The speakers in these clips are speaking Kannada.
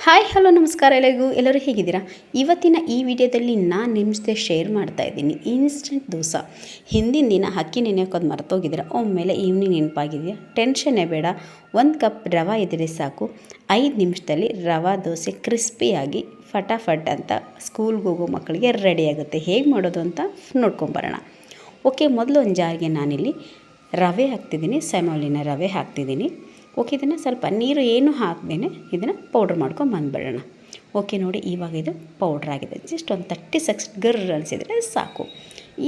ಹಾಯ್ ಹಲೋ ನಮಸ್ಕಾರ ಎಲ್ಲರೂ ಹೇಗಿದ್ದೀರಾ? ಇವತ್ತಿನ ಈ ವಿಡಿಯೋದಲ್ಲಿ ನಾನು ನಿಮ್ಮ ಜೊತೆ ಶೇರ್ ಮಾಡ್ತಾ ಇದ್ದೀನಿ ಇನ್ಸ್ಟೆಂಟ್ ದೋಸೆ. ಹಿಂದಿನ ದಿನ ಅಕ್ಕಿ ನೆನೆಯೋದು ಮರ್ತೋಗಿದ್ದೀರಾ, ಒಮ್ಮೆಲೆ ಈವ್ನಿಂಗ್ ನೆನಪಾಗಿದೆಯಾ? ಟೆನ್ಷನ್ನೇ ಬೇಡ. 1 ಕಪ್ ರವೆ ಇದ್ದರೆ ಸಾಕು. 5 ನಿಮಿಷದಲ್ಲಿ ರವೆ ದೋಸೆ ಕ್ರಿಸ್ಪಿಯಾಗಿ ಫಟಾಫಟ್ ಅಂತ ಸ್ಕೂಲ್ಗೆ ಹೋಗೋ ಮಕ್ಕಳಿಗೆ ರೆಡಿ ಆಗುತ್ತೆ. ಹೇಗೆ ಮಾಡೋದು ಅಂತ ನೋಡ್ಕೊಂಬರೋಣ. ಓಕೆ, ಮೊದಲು ಒಂದು ಜಾರಿಗೆ ನಾನಿಲ್ಲಿ ರವೆ ಹಾಕ್ತಿದ್ದೀನಿ, ಸೆಮೋಲಿನ ರವೆ ಹಾಕ್ತಿದ್ದೀನಿ. ಓಕೆ, ಇದನ್ನು ಸ್ವಲ್ಪ ನೀರು ಏನು ಹಾಕ್ದೇನೆ ಇದನ್ನು ಪೌಡ್ರ್ ಮಾಡ್ಕೊಂಡು ಬಂದುಬಿಡೋಣ. ಓಕೆ ನೋಡಿ, ಇವಾಗ ಇದು ಪೌಡ್ರ್ ಆಗಿದೆ. ಜಸ್ಟ್ ಒಂದು 30 ಸೆಕೆಂಡ್ಸ್ ಗರ್ರ್ ಅನಿಸಿದರೆ ಸಾಕು.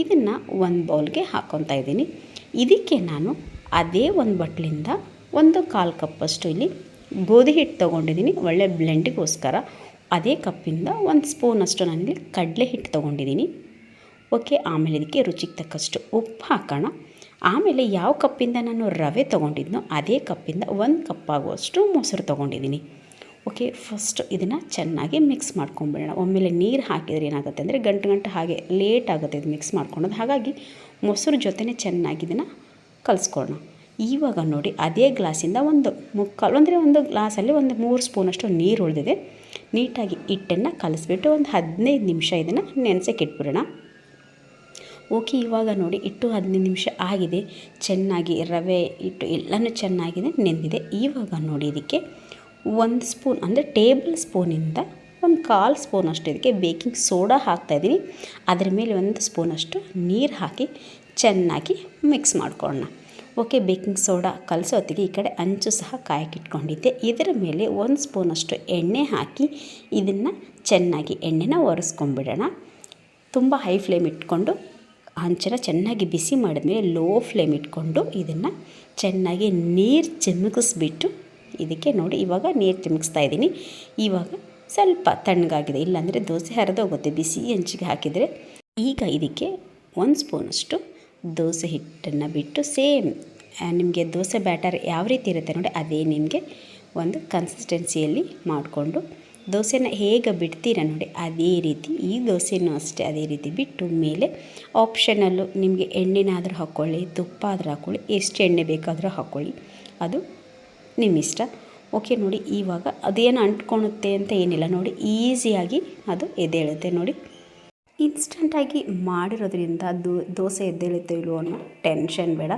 ಇದನ್ನು ಒಂದು ಬೌಲ್ಗೆ ಹಾಕ್ಕೊತಾ ಇದ್ದೀನಿ. ಇದಕ್ಕೆ ನಾನು ಅದೇ ಒಂದು ಬಟ್ಲಿಂದ 1/4 ಕಪ್ಪಷ್ಟು ಇಲ್ಲಿ ಗೋಧಿ ಹಿಟ್ಟು ತೊಗೊಂಡಿದ್ದೀನಿ, ಒಳ್ಳೆ ಬ್ಲೆಂಡಿಗೋಸ್ಕರ. ಅದೇ ಕಪ್ಪಿಂದ 1 ಸ್ಪೂನಷ್ಟು ನಾನಿಲ್ಲಿ ಕಡಲೆ ಹಿಟ್ಟು ತೊಗೊಂಡಿದ್ದೀನಿ. ಓಕೆ, ಆಮೇಲೆ ಇದಕ್ಕೆ ರುಚಿಗೆ ತಕ್ಕಷ್ಟು ಉಪ್ಪು ಹಾಕೋಣ. ಆಮೇಲೆ ಯಾವ ಕಪ್ಪಿಂದ ನಾನು ರವೆ ತೊಗೊಂಡಿದ್ನೋ ಅದೇ ಕಪ್ಪಿಂದ 1 ಕಪ್ ಆಗುವಷ್ಟು ಮೊಸರು ತೊಗೊಂಡಿದ್ದೀನಿ. ಓಕೆ, ಫಸ್ಟ್ ಇದನ್ನು ಚೆನ್ನಾಗಿ ಮಿಕ್ಸ್ ಮಾಡ್ಕೊಂಬಿಡೋಣ. ಒಮ್ಮೆಲೆ ನೀರು ಹಾಕಿದರೆ ಏನಾಗುತ್ತೆ ಅಂದರೆ ಗಂಟು ಹಾಗೆ ಲೇಟ್ ಆಗುತ್ತೆ ಇದು ಮಿಕ್ಸ್ ಮಾಡ್ಕೊಳೋದು. ಹಾಗಾಗಿ ಮೊಸರು ಜೊತೆನೇ ಚೆನ್ನಾಗಿ ಇದನ್ನು ಕಲಿಸ್ಕೊಳ್ಳೋಣ. ಇವಾಗ ನೋಡಿ, ಅದೇ ಗ್ಲಾಸಿಂದ ಒಂದು ಗ್ಲಾಸಲ್ಲಿ 3 ಸ್ಪೂನಷ್ಟು ನೀರು ಉಳಿದಿದೆ. ನೀಟಾಗಿ ಹಿಟ್ಟನ್ನು ಕಲಿಸ್ಬಿಟ್ಟು ಒಂದು 15 ನಿಮಿಷ ಇದನ್ನು ನೆನೆಸೋಕೆ ಇಟ್ಬಿಡೋಣ. ಓಕೆ, ಇವಾಗ ನೋಡಿ ಹಿಟ್ಟು 15 ನಿಮಿಷ ಆಗಿದೆ. ಚೆನ್ನಾಗಿ ರವೆ ಹಿಟ್ಟು ಎಲ್ಲನೂ ಚೆನ್ನಾಗಿದೆ ನೆಂದಿದೆ. ಇವಾಗ ನೋಡಿ ಇದಕ್ಕೆ 1 ಸ್ಪೂನ್ ಅಂದರೆ ಟೇಬಲ್ ಸ್ಪೂನಿಂದ 1/4 ಸ್ಪೂನಷ್ಟು ಇದಕ್ಕೆ ಬೇಕಿಂಗ್ ಸೋಡಾ ಹಾಕ್ತಾಯಿದ್ದೀನಿ. ಅದರ ಮೇಲೆ 1 ಸ್ಪೂನಷ್ಟು ನೀರು ಹಾಕಿ ಚೆನ್ನಾಗಿ ಮಿಕ್ಸ್ ಮಾಡ್ಕೊಳ್ಳೋಣ. ಓಕೆ, ಬೇಕಿಂಗ್ ಸೋಡಾ ಕಲಸೋತ್ತಿಗೆ ಈ ಕಡೆ ಹಂಚು ಸಹ ಕಾಯಕ್ಕಿಟ್ಕೊಂಡಿದ್ದೆ. ಇದರ ಮೇಲೆ 1 ಸ್ಪೂನಷ್ಟು ಎಣ್ಣೆ ಹಾಕಿ ಇದನ್ನು ಚೆನ್ನಾಗಿ ಎಣ್ಣೆನ ಒರೆಸ್ಕೊಂಡ್ಬಿಡೋಣ. ತುಂಬ ಹೈ ಫ್ಲೇಮ್ ಇಟ್ಕೊಂಡು ಹಂಚನ್ನು ಚೆನ್ನಾಗಿ ಬಿಸಿ ಮಾಡಿದ್ಮೇಲೆ ಲೋ ಫ್ಲೇಮ್ ಇಟ್ಕೊಂಡು ಇದನ್ನು ಚೆನ್ನಾಗಿ ನೀರು ಚಿಮುಕಿಸ್ಬಿಟ್ಟು ಇದಕ್ಕೆ ನೋಡಿ, ಇವಾಗ ನೀರು ಚಿಮುಕಿಸ್ತಾ ಇದ್ದೀನಿ. ಇವಾಗ ಸ್ವಲ್ಪ ತಣ್ಣಗಾಗಿದೆ, ಇಲ್ಲಾಂದರೆ ದೋಸೆ ಹರಿದೋಗುತ್ತೆ ಬಿಸಿ ಹಂಚಿಗೆ ಹಾಕಿದರೆ. ಈಗ ಇದಕ್ಕೆ 1 ಸ್ಪೂನಷ್ಟು ದೋಸೆ ಹಿಟ್ಟನ್ನು ಬಿಟ್ಟು ಸೇಮ್ ನಿಮಗೆ ದೋಸೆ ಬ್ಯಾಟರ್ ಯಾವ ರೀತಿ ಇರುತ್ತೆ ನೋಡಿ ಅದೇ ನಿಮಗೆ ಒಂದು ಕನ್ಸಿಸ್ಟೆನ್ಸಿಯಲ್ಲಿ ಮಾಡಿಕೊಂಡು ದೋಸೆನ ಹೇಗೆ ಬಿಡ್ತೀರ ನೋಡಿ ಅದೇ ರೀತಿ ಈ ದೋಸೆನೂ ಅಷ್ಟೇ ಅದೇ ರೀತಿ ಬಿಟ್ಟು ಮೇಲೆ ಆಪ್ಷನಲ್ಲು ನಿಮಗೆ ಎಣ್ಣೆನಾದರೂ ಹಾಕ್ಕೊಳ್ಳಿ, ತುಪ್ಪ ಆದರೂ ಹಾಕ್ಕೊಳ್ಳಿ, ಎಷ್ಟು ಎಣ್ಣೆ ಬೇಕಾದರೂ ಹಾಕ್ಕೊಳ್ಳಿ, ಅದು ನಿಮ್ಮ ಇಷ್ಟ. ಓಕೆ ನೋಡಿ, ಇವಾಗ ಅದೇನು ಅಂಟ್ಕೊಳುತ್ತೆ ಅಂತ ಏನಿಲ್ಲ ನೋಡಿ, ಈಸಿಯಾಗಿ ಅದು ಎದ್ದೇಳುತ್ತೆ ನೋಡಿ. ಇನ್ಸ್ಟಂಟಾಗಿ ಮಾಡಿರೋದ್ರಿಂದ ದೋಸೆ ಎದ್ದೇಳುತ್ತೆ ಇಲ್ವೋ ಅನ್ನೋ ಟೆನ್ಷನ್ ಬೇಡ,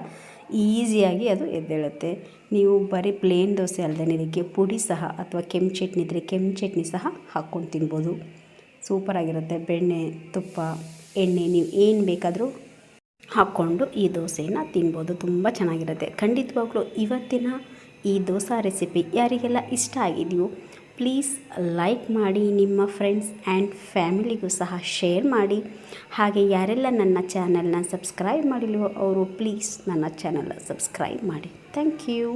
ಈಸಿಯಾಗಿ ಅದು ಎದ್ದೇಳುತ್ತೆ. ನೀವು ಬರೀ ಪ್ಲೇನ್ ದೋಸೆ ಅಲ್ಲದೆ ಇದಕ್ಕೆ ಪುಡಿ ಸಹ ಅಥವಾ ಕೆಂಪು ಚಟ್ನಿ ಇದ್ದರೆ ಕೆಂಪು ಚಟ್ನಿ ಸಹ ಹಾಕ್ಕೊಂಡು ತಿನ್ಬೋದು. ಸೂಪರಾಗಿರುತ್ತೆ. ಬೆಣ್ಣೆ, ತುಪ್ಪ, ಎಣ್ಣೆ ನೀವು ಏನು ಬೇಕಾದರೂ ಹಾಕ್ಕೊಂಡು ಈ ದೋಸೆಯನ್ನು ತಿನ್ಬೋದು. ತುಂಬ ಚೆನ್ನಾಗಿರುತ್ತೆ. ಖಂಡಿತವಾಗ್ಲೂ ಇವತ್ತಿನ ಈ ದೋಸೆ ರೆಸಿಪಿ ಯಾರಿಗೆಲ್ಲ ಇಷ್ಟ ಆಗಿದೆಯೋ ಪ್ಲೀಸ್ ಲೈಕ್ ಮಾಡಿ, ನಿಮ್ಮ ಫ್ರೆಂಡ್ಸ್ ಆ್ಯಂಡ್ ಫ್ಯಾಮಿಲಿಗೂ ಸಹ ಶೇರ್ ಮಾಡಿ. ಹಾಗೆ ಯಾರೆಲ್ಲ ನನ್ನ ಚಾನಲ್ನ ಸಬ್ಸ್ಕ್ರೈಬ್ ಮಾಡಿಲ್ವೋ ಅವರು ಪ್ಲೀಸ್ ನನ್ನ ಚಾನಲ್ನ ಸಬ್ಸ್ಕ್ರೈಬ್ ಮಾಡಿ. Thank you.